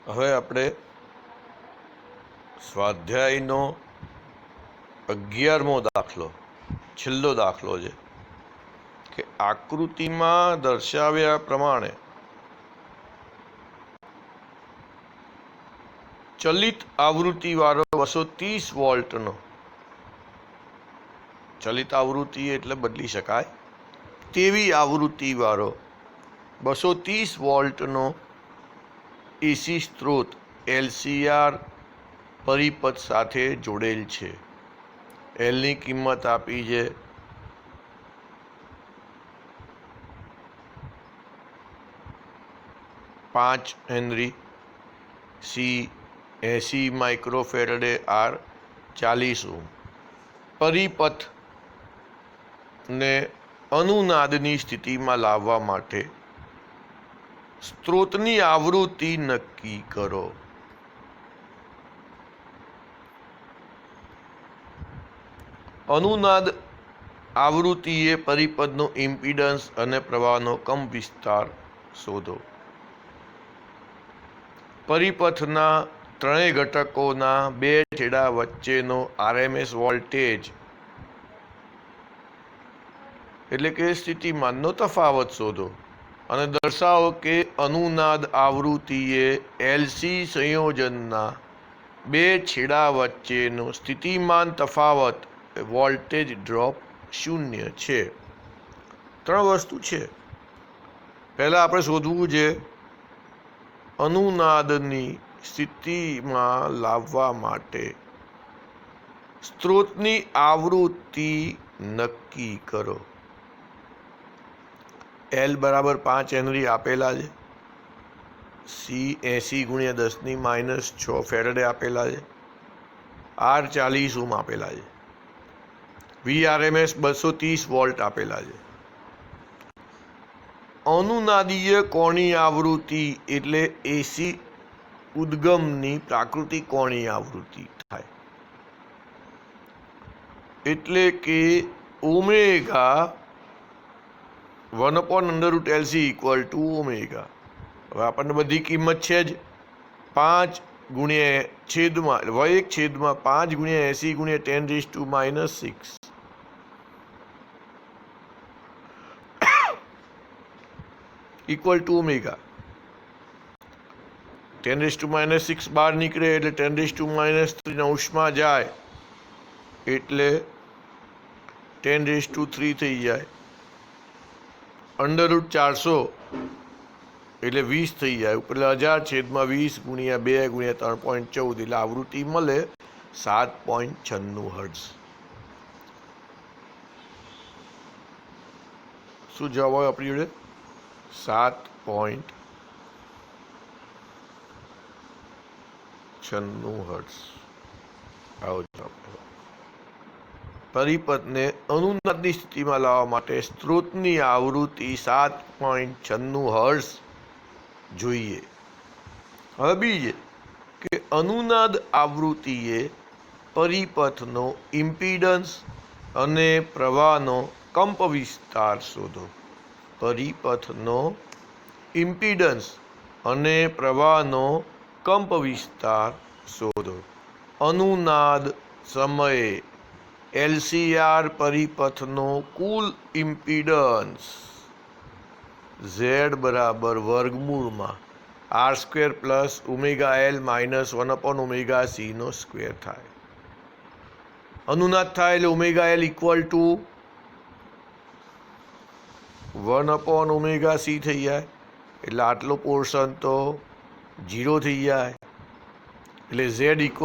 હવે આપણે સ્વાધ્યાયનો 11મો દાખલો, છેલ્લો દાખલો છે કે આકૃતિમાં દર્શાવ્યા પ્રમાણે ચલિત આવૃત્તિવાળો 230 વોલ્ટનો, ચલિત આવૃત્તિ એટલે બદલી શકાય તેવી આવૃત્તિવાળો 230 વોલ્ટનો એસી સ્ત્રોત એલસીઆર પરિપથ સાથે જોડેલ છે. એલની કિંમત આપી છે 5 હેનરી, સી 80 માઇક્રોફેરેડે, આર 40 ઓહ્મ. પરિપથને અનુનાદની સ્થિતિમાં લાવવા માટે સ્ત્રોતની આવૃત્તિ નક્કી કરો. અનુનાદ આવૃત્તિ એ પરિપથનો ઇમ્પિડન્સ અને પ્રવાહનો કંપ વિસ્તાર શોધો. પરિપથના ત્રણેય ઘટકોના બે છેડા વચ્ચેનો આરએમએસ વોલ્ટેજ એટલે કે સ્થિતિમાનનો તફાવત શોધો અને દર્શાવો કે અનુનાદ આવૃત્તિએ એલસી સંયોજનના બે છેડા વચ્ચેનો સ્થિતિમાન તફાવત વોલ્ટેજ ડ્રોપ 0 છે. ત્રણ વસ્તુ છે. પહેલાં આપણે શોધવું છે અનુનાદની સ્થિતિમાં લાવવા માટે સ્ત્રોતની આવૃત્તિ નક્કી કરો. એલ બરાબર 5 હેનરી આપેલા છે, સી 80 × 10⁻6 ફેરેડે આપેલા છે, આર 40 ઓહ્મ આપેલા છે, વીઆરએમએસ 230 વોલ્ટ આપેલા છે. અનુનાદીય કોણીય આવૃત્તિ એટલે એસી ઉદ્ગમની પ્રાકૃતિક કોણીય આવૃત્તિ થાય, એટલે કે ઓમેગા 1/√LC = ઓમેગા. હવે આપણને બધી કિંમત છે જ, 5 × 1/5 × 80 × 10⁻6 = ઓમેગા. 10⁻6 બહાર નીકળે એટલે 10⁻³ અંશમાં જાય એટલે 10⁻³ થઈ જાય. √400 એટલે 20 થઈ જાય, એટલે 1000/20 × 2 × 3.14 એટલે આવૃત્તિ મળે 7.96 હર્ટ્ઝ. શું જવાબ આવે આપણી જોડે? 7.96 હર્ટ્ઝ. આવો જવાબ. પરિપથને અનુનાદની સ્થિતિમાં લાવવા માટે સ્ત્રોતની આવૃત્તિ 7.96 હર્ટ્ઝ જોઈએ. હવે બીજે કે અનુનાદ આવૃત્તિએ પરિપથનો ઇમ્પિડન્સ અને પ્રવાહનો કંપ વિસ્તાર શોધો. પરિપથનો ઇમ્પિડન્સ અને પ્રવાહનો કંપ વિસ્તાર શોધો. અનુનાદ સમયે એલસીઆર પરિપથનો કુલ ઇમ્પિડન્સ Z બરાબર વર્ગમૂળમાં R² + ωL - 1/ωc² થાય. અનુનાદ થાય એટલે ωL = 1/ωc થઈ જાય, એટલે આટલો પોર્શન તો 0 થઈ જાય, એટલે Z =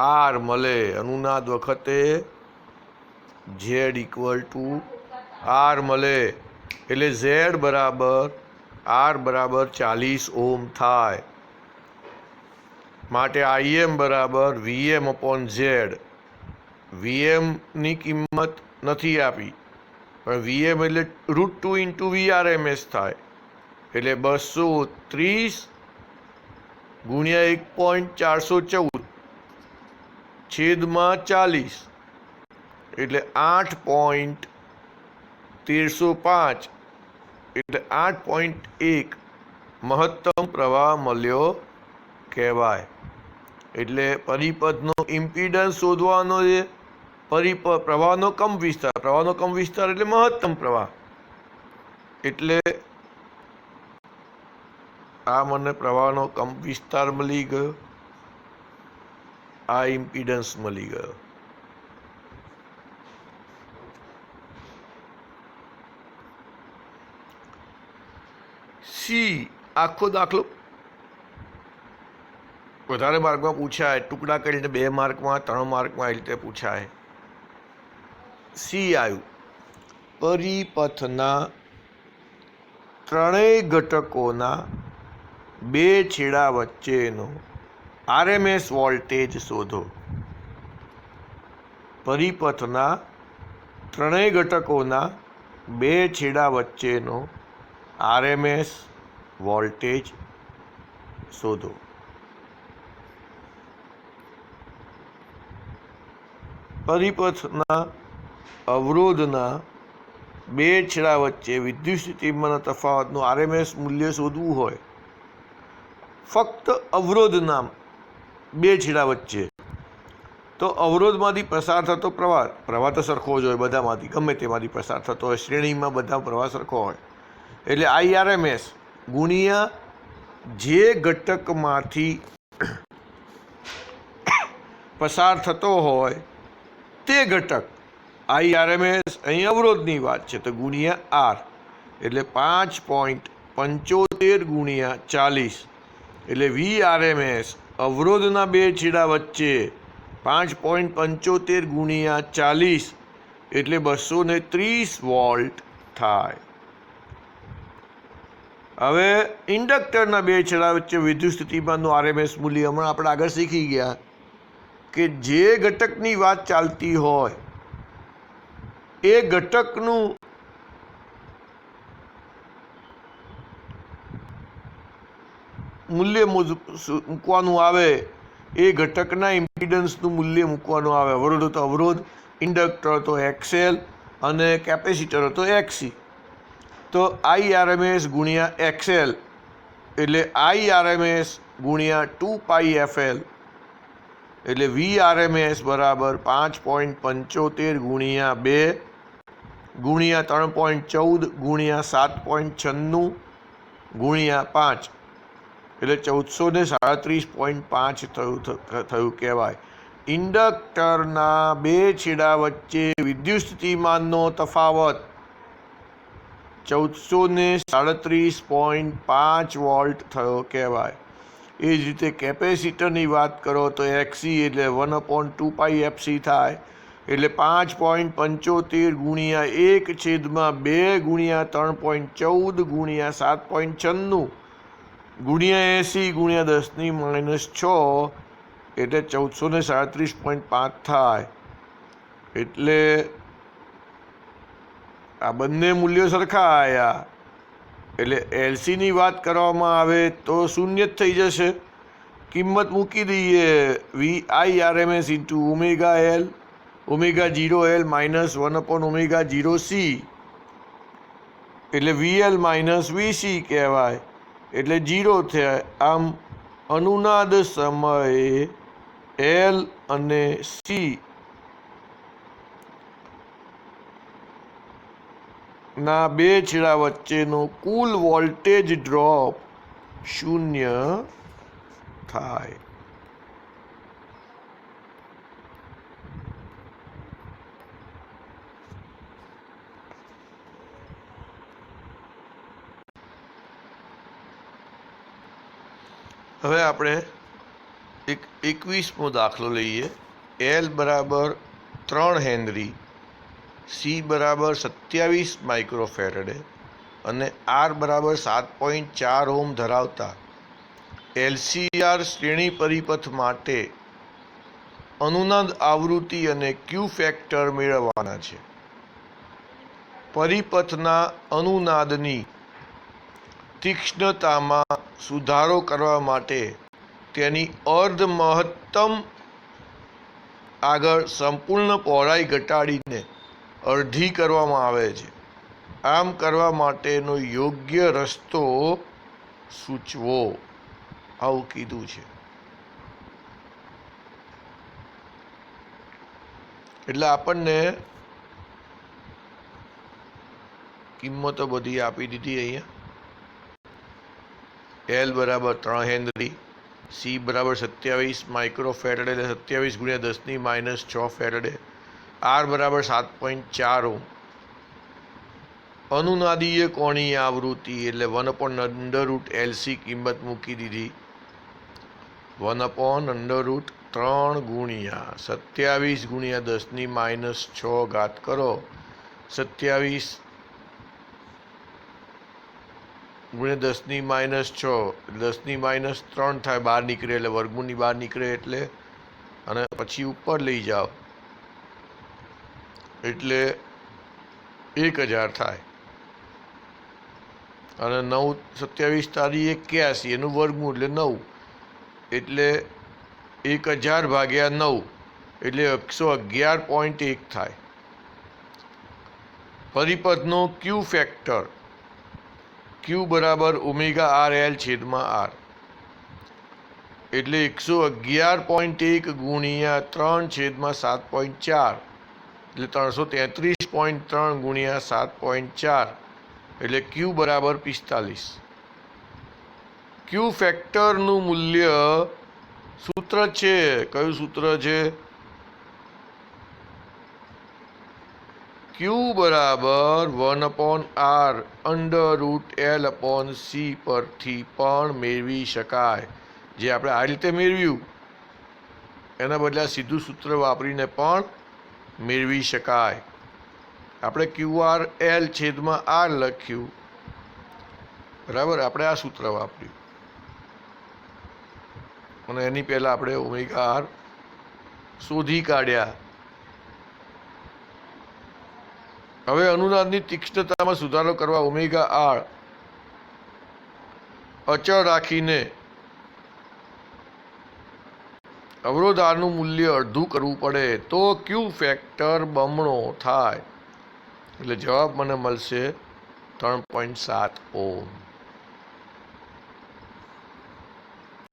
R મળે. અનુનાદ વખતે Z = R મળે, એટલે Z બરાબર R બરાબર 40 ઓહ્મ થાય. માટે IM બરાબર VM/Z. VMની કિંમત નથી આપી, પણ VM એટલે √2 × VRMS થાય, એટલે 230 × 1.414 (40) એટલે 8.1305 એટલે 8.1 મહત્તમ પ્રવાહ મળ્યો કહેવાય. એટલે પરિપથનો ઇમ્પિડન્સ શોધવાનો છે. પ્રવાહનો કંપ વિસ્તાર એટલે મહત્તમ પ્રવાહ. એટલે આ મને પ્રવાહનો કંપ વિસ્તાર મળી ગયો, આ ઇમ્પિડન્સ મળી ગયો. સી આખો દાખલો વધારે માર્કમાં પૂછાય, ટુકડા કરીને 2 માર્કમાં 3 માર્કમાં એ રીતે પૂછાય. સી આવ્યું, પરિપથના ત્રણેય ઘટકોના 2 છેડા વચ્ચેનો RMS વોલ્ટેજ શોધો. પરિપથના ત્રણેય ઘટકોના 2 છેડા વચ્ચેનો RMS વોલ્ટેજ શોધો. પરિપથના અવરોધના 2 છેડા વચ્ચે વિદ્યુત સ્થિતિમાનના તફાવતનું RMS મૂલ્ય શોધવું હોય, ફક્ત અવરોધના 2 છેડા વચ્ચે, તો અવરોધમાંથી પસાર થતો પ્રવાહ તો સરખો જ હોય, બધામાંથી ગમે તેમાંથી પસાર થતો હોય, શ્રેણીમાં બધા પ્રવાહ સરખો હોય. એટલે IRMS ગુણ્યા જે ઘટકમાંથી પસાર થતો હોય તે ઘટક, IRMS અહીં અવરોધની વાત છે તો ગુણ્યા R, એટલે 5.75 ગુણ્યા 40, એટલે VRMS અવરોધના 2 છેડા વચ્ચે 5.75 ગુણ્યા 40 એટલે 230 વોલ્ટ થાય. હવે ઇન્ડક્ટરના 2 છેડા વચ્ચે વિદ્યુત સ્થિતિમાનનું RMS મૂલ્ય હમણાં આપણે આગળ શીખી ગયા કે જે ઘટકની વાત ચાલતી હોય એ ઘટકનું મૂલ્ય મૂકવાનું આવે, એ ઘટકના ઇમ્પિડન્સનું મૂલ્ય મૂકવાનું આવે. અવરોધ તો અવરોધ, ઇન્ડક્ટર તો XL અને કેપેસિટર તો XC. તો IRMS ગુણ્યા XL એટલે IRMS ગુણ્યા 2πfL, એટલે VRMS બરાબર 5.75 ગુણ્યા 2 ગુણ્યા 3.14 ગુણ્યા 7.96 ગુણ્યા 5, એટલે 1437.5 થયું કહેવાય. ઇન્ડક્ટરના 2 છેડા વચ્ચે વિદ્યુત સ્થિતિમાનનો તફાવત 1437.5 વોલ્ટ થયો કહેવાય. એ જ રીતે કેપેસિટરની વાત કરો તો XC એટલે 1/2πfC થાય, એટલે 5.75 ગુણ્યા 1/2 ગુણ્યા 3.14 ગુણ્યા 7.96 ગુણ્યા 80 ગુણ્યા 10⁻6 એટલે 1437.5 થાય. એટલે આ બંને મૂલ્યો સરખા આવ્યા. એટલે LCની વાત કરવામાં આવે તો શૂન્ય જ થઈ જશે. કિંમત મૂકી દઈએ, VIRMS into ω0L minus 1/ω0C, એટલે VL માઇનસ VC કહેવાય, એટલે 0 થાય. આમ અનુનાદ સમયે L અને C ના 2 છેડા વચ્ચેનો કુલ વોલ્ટેજ ડ્રોપ 0 થાય. હવે આપણે 21મો દાખલો લઈએ. L બરાબર 3 હેનરી, C બરાબર 27 માઇક્રોફેરેડે અને R બરાબર 7.4 ઓહ્મ ધરાવતા LCR શ્રેણી પરિપથ માટે અનુનાદ આવૃત્તિ અને ક્યુ ફેક્ટર મેળવવાના છે. પરિપથના અનુનાદની તીક્ષ્ણતામાં સુધારો કરવા માટે તેની અર્ધ મહત્તમ આગળ સંપૂર્ણ પહોળાઈ ઘટાડીને અડધી કરવામાં આવે છે. આમ કરવા માટેનો યોગ્ય રસ્તો સૂચવો આવું કીધું છે. એટલે આપણને કિંમતો બધી આપી દીધી. અહીંયા એલ બરાબર 3 હેનરી, સી બરાબર 27 માઇક્રોફેરેડ એટલે 27 ગુણ્યા 10⁻6 ફેરેડે, આર બરાબર 7.4 ઓહ્મ. અનુનાદીય કોણીય આવૃત્તિ એટલે 1/√LC કિંમત મૂકી દીધી. 1/√3 ગુણ્યા 27 ગુણ્યા 10⁻6 ઘાત કરો. 27 ગુણ્યા 10⁻6 10⁻3 થાય, બહાર નીકળે એટલે વર્ગમૂળની બહાર નીકળે એટલે, અને પછી ઉપર લઈ જાઓ એટલે 1000 થાય. અને 9 27 તારી 81 એનું વર્ગમૂળ એટલે 9 એટલે 1000 ભાગ્યા 9 એટલે 111.1 થાય. પરિપથનો ક્યુ ફેક્ટર ક્યુ બરાબર ω/RL/R એટલે 111.1 ગુણ્યા 3/7.4 એટલે 333.3 ગુણ્યા 7.4 એટલે ક્યુ બરાબર 45. ક્યુ ફેક્ટરનું મૂલ્ય સૂત્ર છે. કયું સૂત્ર છે? ક્યુ બરાબર 1/R√L/C પરથી પણ મેળવી શકાય. જે આપણે આ રીતે મેળવ્યું એના બદલે સીધું સૂત્ર વાપરીને પણ મેળવી શકાય. આપણે QR/L/R લખ્યું, બરાબર. આપણે આ સૂત્ર વાપર્યું અને એની પહેલાં આપણે ω/R શોધી કાઢ્યા. હવે અનુનાદની તીક્ષ્ણતામાં સુધારો કરવા ω/R અચળ રાખીને અવરોધ Rનું મૂલ્ય અડધું કરવું પડે તો ક્યુ ફેક્ટર બમણો થાય. એટલે જવાબ મને મળશે 3.7 ઓહ્મ.